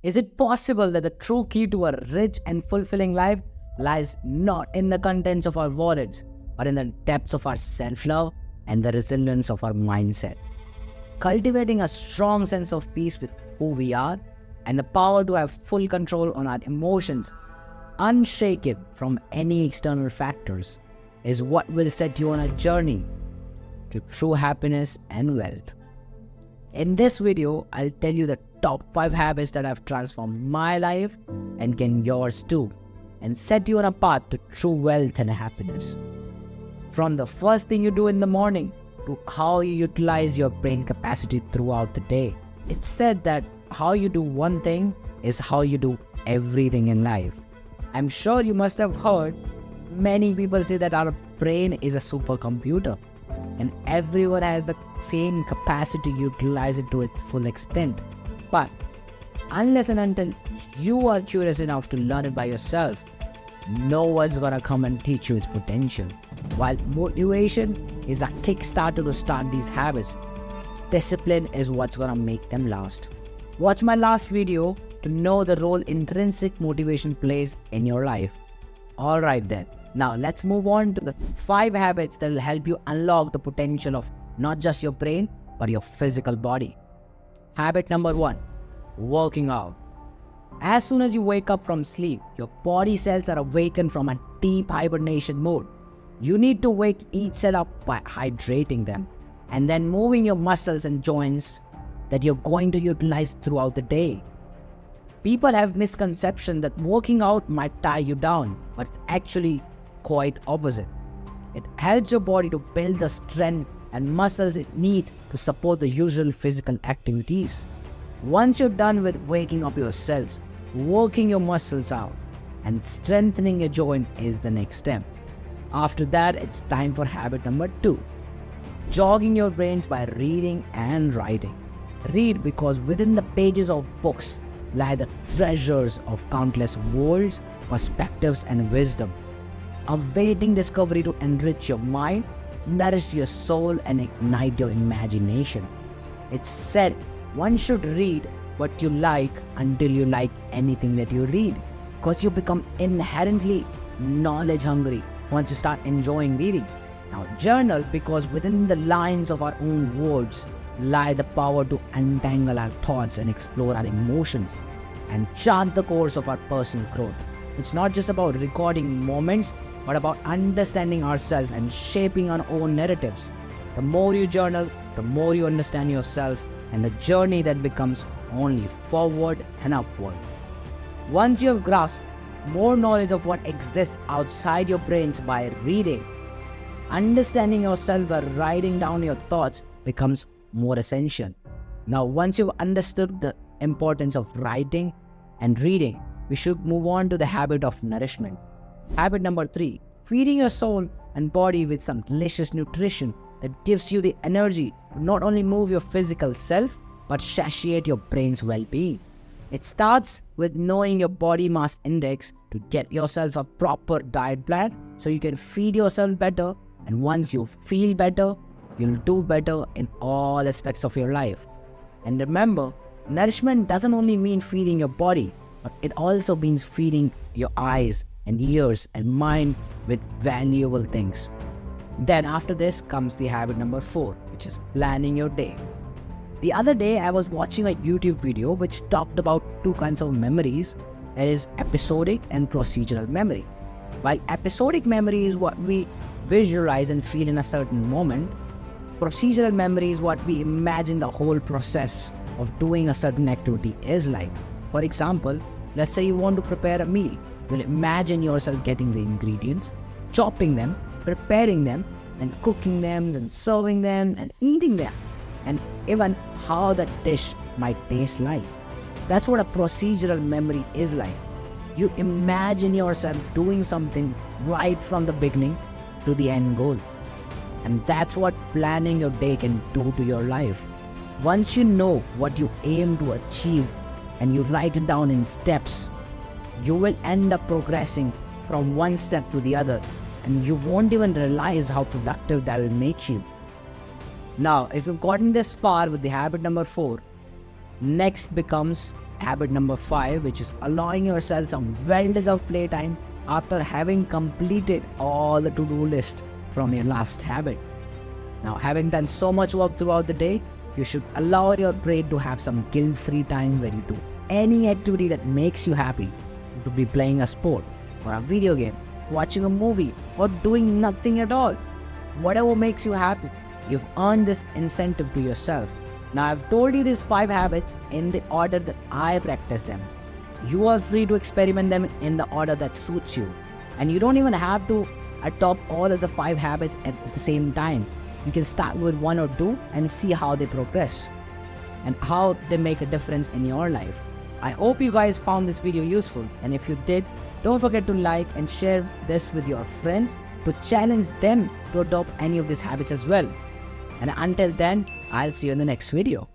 Is it possible that the true key to a rich and fulfilling life lies not in the contents of our wallets, but in the depths of our self-love and the resilience of our mindset? Cultivating a strong sense of peace with who we are and the power to have full control on our emotions, unshaken from any external factors, is what will set you on a journey to true happiness and wealth. In this video, I'll tell you the top 5 habits that have transformed my life and can yours too, and set you on a path to true wealth and happiness. From the first thing you do in the morning to how you utilize your brain capacity throughout the day. It's said that how you do one thing is how you do everything in life. I'm sure you must have heard many people say that our brain is a supercomputer and everyone has the same capacity to utilize it to its full extent. But unless and until you are curious enough to learn it by yourself, no one's gonna come and teach you its potential. While motivation is a kickstarter to start these habits, discipline is what's gonna make them last. Watch my last video to know the role intrinsic motivation plays in your life. Alright then, now let's move on to the 5 habits that will help you unlock the potential of not just your brain, but your physical body. Habit number 1, working out. As soon as you wake up from sleep, your body cells are awakened from a deep hibernation mode. You need to wake each cell up by hydrating them and then moving your muscles and joints that you're going to utilize throughout the day. People have misconception that working out might tie you down, but it's actually quite opposite. It helps your body to build the strength and muscles it needs to support the usual physical activities. Once you're done with waking up your cells, working your muscles out and strengthening your joint is the next step. After that, it's time for habit number 2, jogging your brains by reading and writing. Read because within the pages of books lie the treasures of countless worlds, perspectives and wisdom, awaiting discovery to enrich your mind, nourish your soul and ignite your imagination. It's said one should read what you like until you like anything that you read, because you become inherently knowledge hungry once you start enjoying reading. Now journal because within the lines of our own words lie the power to untangle our thoughts and explore our emotions and chart the course of our personal growth. It's not just about recording moments, but about understanding ourselves and shaping our own narratives. The more you journal, the more you understand yourself and the journey that becomes only forward and upward. Once you have grasped more knowledge of what exists outside your brains by reading, understanding yourself by writing down your thoughts becomes more essential. Now, once you've understood the importance of writing and reading, we should move on to the habit of nourishment. Habit number 3, feeding your soul and body with some delicious nutrition that gives you the energy to not only move your physical self, but satiate your brain's well-being. It starts with knowing your body mass index to get yourself a proper diet plan so you can feed yourself better, and once you feel better, you'll do better in all aspects of your life. And remember, nourishment doesn't only mean feeding your body, but it also means feeding your eyes and ears and mind with valuable things. Then after this comes the habit number 4, which is planning your day. The other day I was watching a YouTube video which talked about 2 kinds of memories, that is episodic and procedural memory. While episodic memory is what we visualize and feel in a certain moment, procedural memory is what we imagine the whole process of doing a certain activity is like. For example, let's say you want to prepare a meal. You'll imagine yourself getting the ingredients, chopping them, preparing them, and cooking them, and serving them, and eating them, and even how the dish might taste like. That's what a procedural memory is like. You imagine yourself doing something right from the beginning to the end goal. And that's what planning your day can do to your life. Once you know what you aim to achieve and you write it down in steps, you will end up progressing from one step to the other, and you won't even realize how productive that will make you. Now, if you've gotten this far with the habit number 4, next becomes habit number 5, which is allowing yourself some well-deserved playtime after having completed all the to-do list from your last habit. Now, having done so much work throughout the day, you should allow your brain to have some guilt-free time where you do any activity that makes you happy. It could be playing a sport or a video game, watching a movie, or doing nothing at all. Whatever makes you happy, you've earned this incentive to yourself. Now, I've told you these 5 habits in the order that I practice them. You are free to experiment them in the order that suits you. And you don't even have to adopt all of the 5 habits at the same time. You can start with 1 or 2 and see how they progress and how they make a difference in your life. I hope you guys found this video useful, and if you did, don't forget to like and share this with your friends to challenge them to adopt any of these habits as well. And until then, I'll see you in the next video.